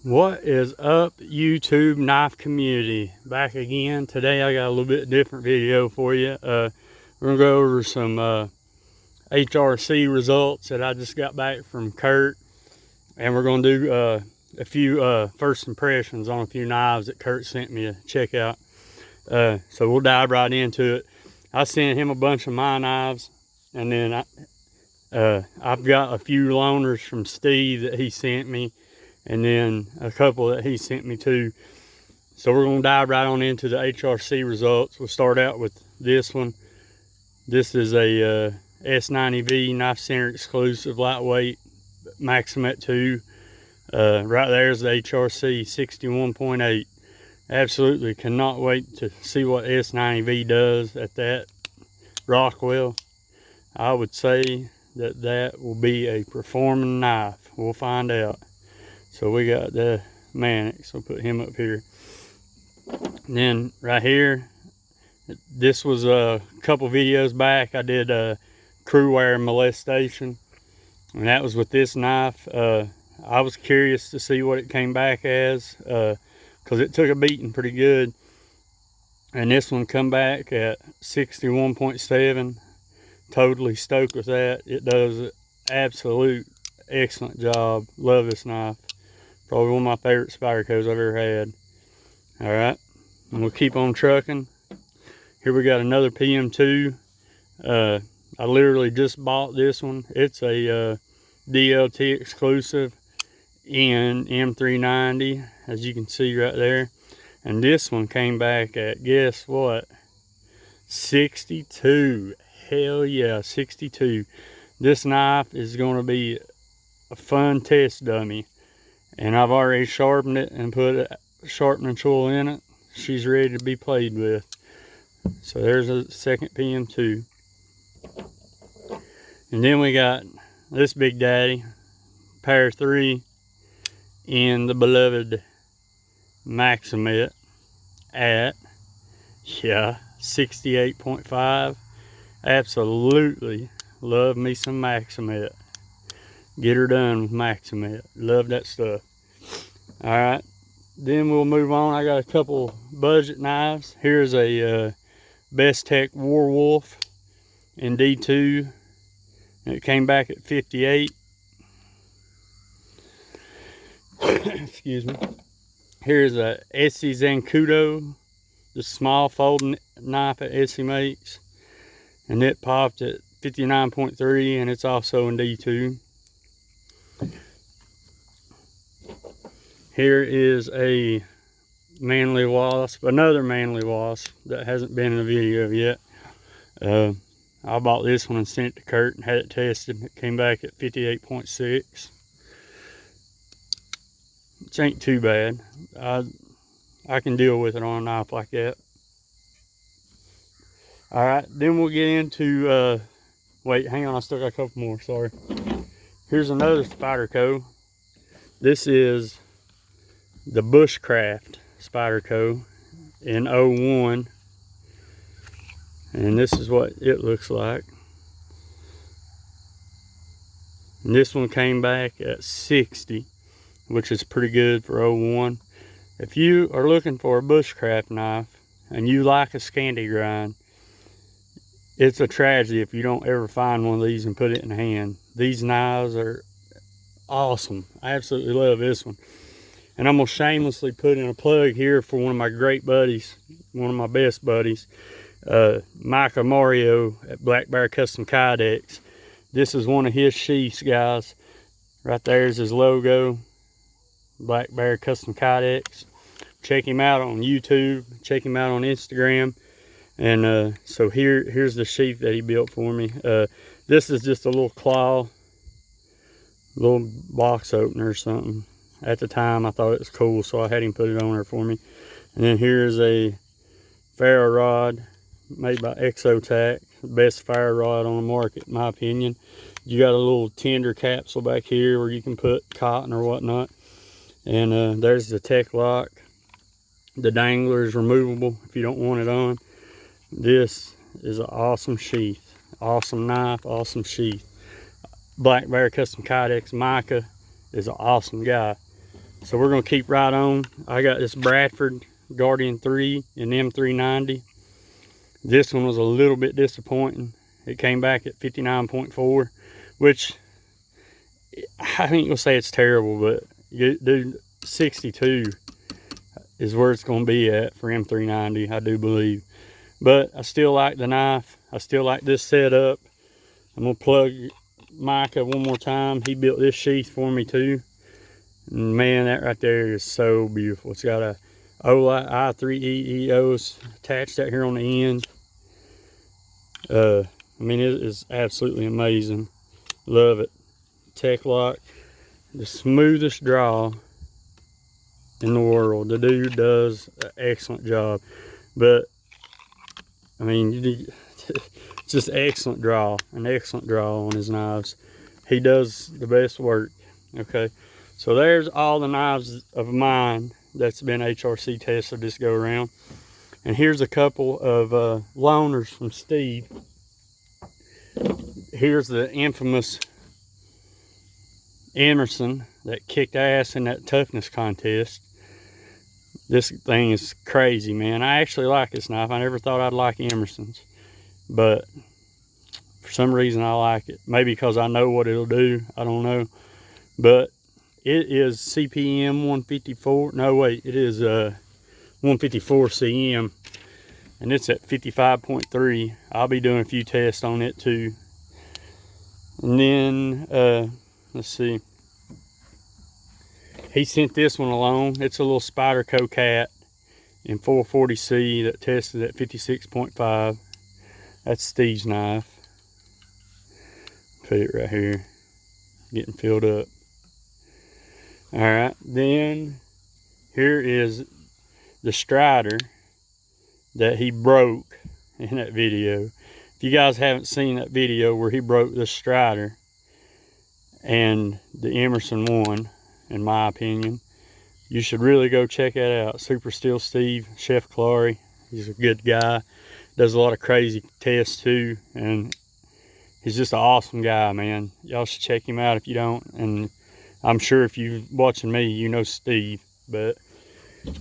What is up, YouTube knife community? Back again. Today I got a little bit different video for you. We're gonna go over some HRC results that I just got back from Kurt, and we're gonna do a few first impressions on a few knives that Kurt sent me to check out. So we'll dive right into it. I sent him a bunch of my knives, and then I've got a few loaners from Steve that he sent me, and then a couple that he sent me too. So we're going to dive right on into the HRC results. We'll start out with this one. This is a S90V Knife Center exclusive lightweight Maximet 2. Right there's the HRC 61.8. Absolutely cannot wait to see what S90V does at that Rockwell. I would say that will be a performing knife. We'll find out. So we got the Mannix, we'll put him up here. And then right here, this was a couple videos back. I did a crew wire molestation, and that was with this knife. I was curious to see what it came back as, because it took a beating pretty good. And this one come back at 61.7. Totally stoked with that. It does an absolute excellent job. Love this knife. Probably one of my favorite Spydercos I've ever had. All right, and we'll keep on trucking. Here we got another PM2. I literally just bought this one. It's a DLT exclusive in M390, as you can see right there. And this one came back at, guess what, 62. Hell yeah, 62. This knife is going to be a fun test dummy. And I've already sharpened it and put a sharpening tool in it. She's ready to be played with. So there's a second PM2. And then we got this big daddy, Pair 3, in the beloved Maximet at, yeah, 68.5. Absolutely love me some Maximet. Get her done with Maximet. Love that stuff. All right, then we'll move on. I got a couple budget knives. Here's a Best Tech Warwolf in D2. And it came back at 58. Excuse me. Here's a Etsy Zancudo, the small folding knife that Etsy makes. And it popped at 59.3, and it's also in D2. Here is a Manly Wasp, another Manly Wasp that hasn't been in a video yet. I bought this one and sent it to Kurt and had it tested. It came back at 58.6. Which ain't too bad. I can deal with it on a knife like that. All right, then we'll get into, wait, hang on, I still got a couple more, sorry. Here's another Spyderco. This is the Bushcraft Spyderco in 01. And this is what it looks like. And this one came back at 60, which is pretty good for 01. If you are looking for a Bushcraft knife and you like a Scandi grind, it's a tragedy if you don't ever find one of these and put it in hand. These knives are awesome. I absolutely love this one. And I'm going to shamelessly put in a plug here for one of my great buddies, one of my best buddies, Micah Mario at Black Bear Custom Kydex. This is one of his sheaths, guys. Right there's his logo, Black Bear Custom Kydex. Check him out on YouTube. Check him out on Instagram. And so here's the sheath that he built for me. This is just a little claw, little box opener or something. At the time I thought it was cool, so I had him put it on there for me. And then here's a Ferro Rod made by Exotac, the best Ferro Rod on the market in my opinion. You got a little tender capsule back here where you can put cotton or whatnot. And there's the Tech Lock. The dangler is removable if you don't want it on. This is an awesome sheath, awesome knife, awesome sheath. Black Bear Custom Kydex Micah is an awesome guy. So we're gonna keep right on. I got this Bradford Guardian 3 in M390. This one was a little bit disappointing. It came back at 59.4, which I ain't gonna say it's terrible, but dude, 62 is where it's gonna be at for M390, I do believe. But I still like the knife. I still like this setup. I'm gonna plug Micah one more time. He built this sheath for me too. And man, that right there is so beautiful. It's got a Olight i3 EOS attached out here on the end. I mean, it is absolutely amazing. Love it. Tech lock, the smoothest draw in the world. The dude does an excellent job. But I mean, just excellent draw, an excellent draw on his knives. He does the best work. Okay, so there's all the knives of mine that's been HRC tested this go around. And here's a couple of loaners from Steve. Here's the infamous Emerson that kicked ass in that toughness contest. This thing is crazy, man. I actually like this knife. I never thought I'd like Emerson's, but for some reason I like it. Maybe because I know what it'll do, I don't know. But it is CPM 154. No, wait, it is 154 CM, and it's at 55.3. I'll be doing a few tests on it too. And then let's see, he sent this one along. It's a little Spyderco cat in 440C that tested at 56.5. That's Steve's knife. Put it right here, getting filled up. All right, then here is the Strider that he broke in that video. If you guys haven't seen that video where he broke the Strider and the Emerson one, in my opinion, you should really go check that out. Super Steel Steve, Chef Clary, he's a good guy, does a lot of crazy tests too, and he's just an awesome guy, man. Y'all should check him out if you don't. And I'm sure if you're watching me, you know Steve. But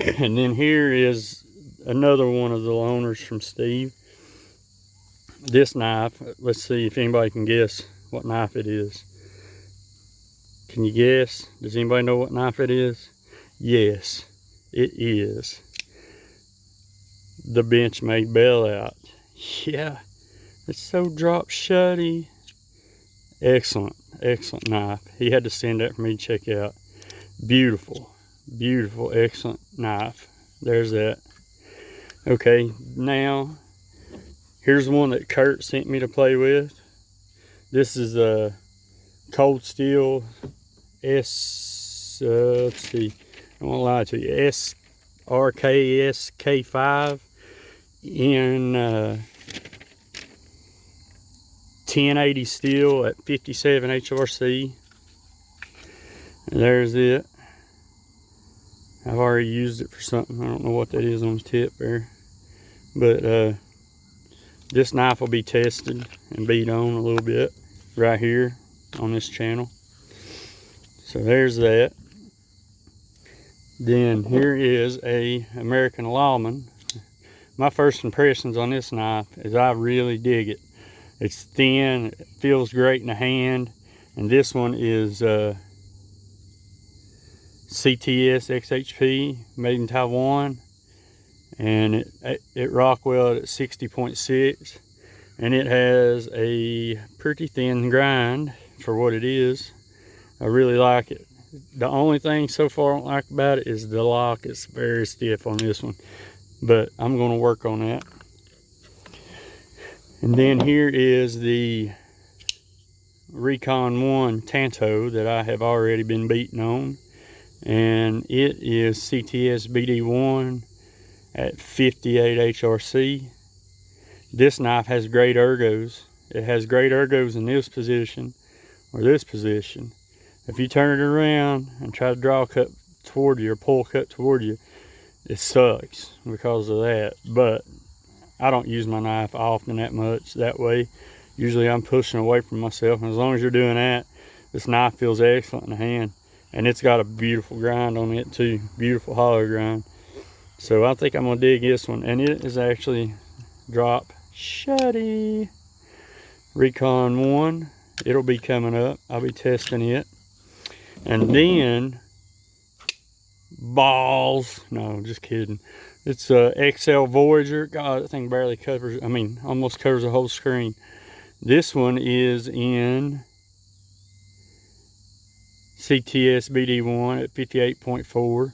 and then here is another one of the loaners from Steve. This knife, let's see if anybody can guess what knife it is. Can you guess? Does anybody know what knife it is? Yes, it is the Benchmade Bailout. Yeah, it's so drop shutty. Excellent, excellent knife. He had to send that for me to check out. Beautiful, beautiful, excellent knife. There's that. Okay, now here's one that Kurt sent me to play with. This is a Cold Steel let's see, I won't lie to you, SRKSK5 in 1080 steel at 57 HRC. And there's it. I've already used it for something. I don't know what that is on the tip there. But this knife will be tested and beat on a little bit right here on this channel. So there's that. Then here is a American Lawman. My first impressions on this knife is I really dig it. It's thin, it feels great in the hand, and this one is CTS XHP, made in Taiwan, and it Rockwell at 60.6, and it has a pretty thin grind for what it is. I really like it. The only thing so far I don't like about it is the lock. It's very stiff on this one, but I'm going to work on that. And then here is the Recon 1 Tanto that I have already been beaten on, and it is CTS BD1 at 58 HRC. This knife has great ergos. It has great ergos in this position or this position. If you turn it around and try to draw a cut toward you or pull a cut toward you, it sucks because of that. But I don't use my knife often that much that way. Usually I'm pushing away from myself, and as long as you're doing that, this knife feels excellent in the hand. and it's got a beautiful grind on it too, beautiful hollow grind. So I think I'm gonna dig this one, and it is actually drop shutty. Recon 1, it'll be coming up. I'll be testing it. And then balls, no, just kidding. It's a XL Voyager. God, that thing barely covers, I mean, almost covers the whole screen. This one is in CTS BD1 at 58.4.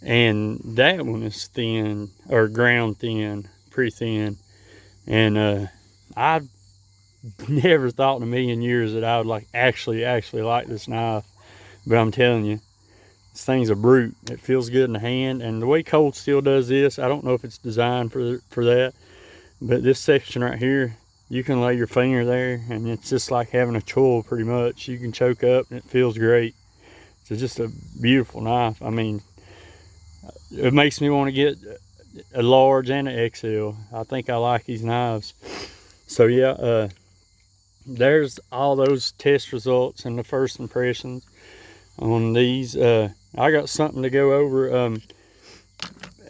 And that one is thin, or ground thin, pretty thin. And I never thought in a million years that I would like actually like this knife. But I'm telling you, this thing's a brute. It feels good in the hand, and the way Cold Steel does this, I don't know if it's designed for that, but this section right here, you can lay your finger there, and it's just like having a choil pretty much. You can choke up, and it feels great. It's just a beautiful knife. I mean, it makes me want to get a large and an XL. I think I like these knives. So yeah, there's all those test results and the first impressions on these. I got something to go over.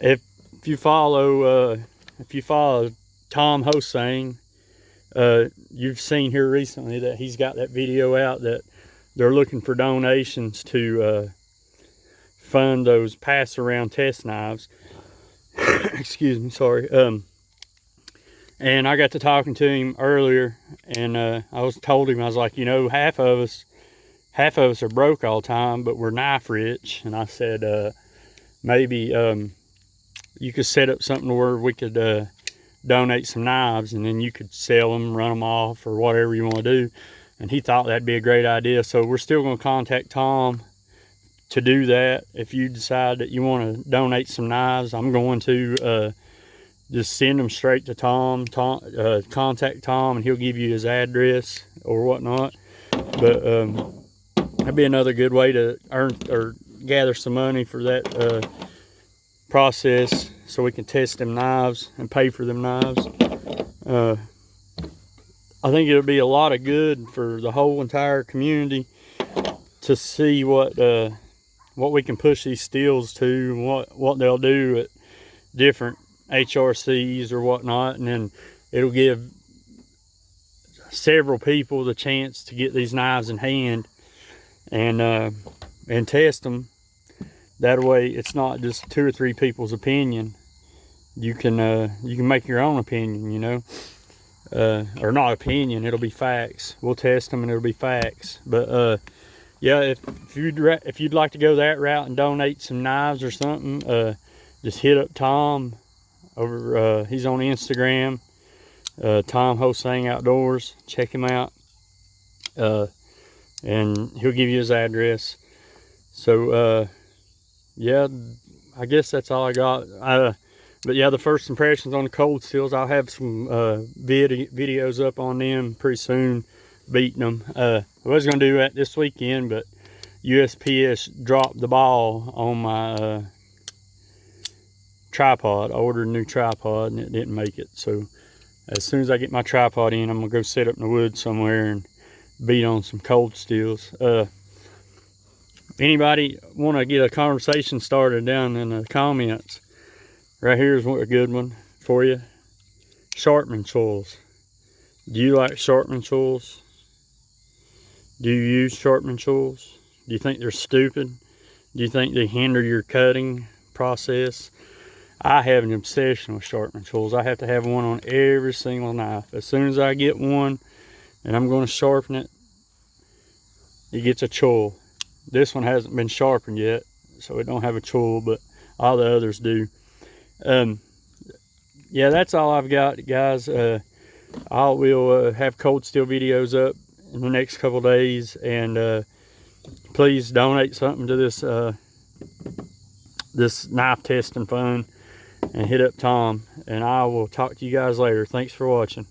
If you follow Tom Hosang, you've seen here recently that he's got that video out that they're looking for donations to fund those pass around test knives. Excuse me, sorry. And I got to talking to him earlier, and I told him, I was like, you know, half of us are broke all the time, but we're knife rich. And I said, maybe you could set up something where we could donate some knives, and then you could sell them, run them off, or whatever you want to do. And he thought that'd be a great idea. So we're still going to contact Tom to do that. If you decide that you want to donate some knives, I'm going to just send them straight to Tom. Contact Tom, and he'll give you his address or whatnot. But that'd be another good way to earn or gather some money for that process, so we can test them knives and pay for them knives. I think it'll be a lot of good for the whole entire community to see what we can push these steels to, and what they'll do at different HRCs or whatnot. And then it'll give several people the chance to get these knives in hand and test them. That way it's not just 2 or 3 people's opinion. You can make your own opinion, you know, or not opinion, it'll be facts. We'll test them and it'll be facts. But yeah, if you'd like to go that route and donate some knives or something, just hit up Tom over, he's on Instagram, Tom Hosang Outdoors. Check him out, and he'll give you his address. So yeah, I guess that's all I got. But yeah, the first impressions on the Cold Steels, I'll have some videos up on them pretty soon, beating them. I was going to do that this weekend, but USPS dropped the ball on my tripod. I ordered a new tripod and it didn't make it. So as soon as I get my tripod in, I'm going to go set up in the woods somewhere and beat on some Cold Steels. Anybody want to get a conversation started down in the comments? Right here is a good one for you. Sharpening choils. Do you like sharpening choils? Do you use sharpening choils? Do you think they're stupid? Do you think they hinder your cutting process? I have an obsession with sharpening choils. I have to have one on every single knife. As soon as I get one and I'm going to sharpen it, it gets a choil. This one hasn't been sharpened yet, so it don't have a choil, but all the others do. Yeah, that's all I've got, guys. I will have Cold Steel videos up in the next couple days, and please donate something to this this knife testing fund, and hit up Tom, and I will talk to you guys later. Thanks for watching.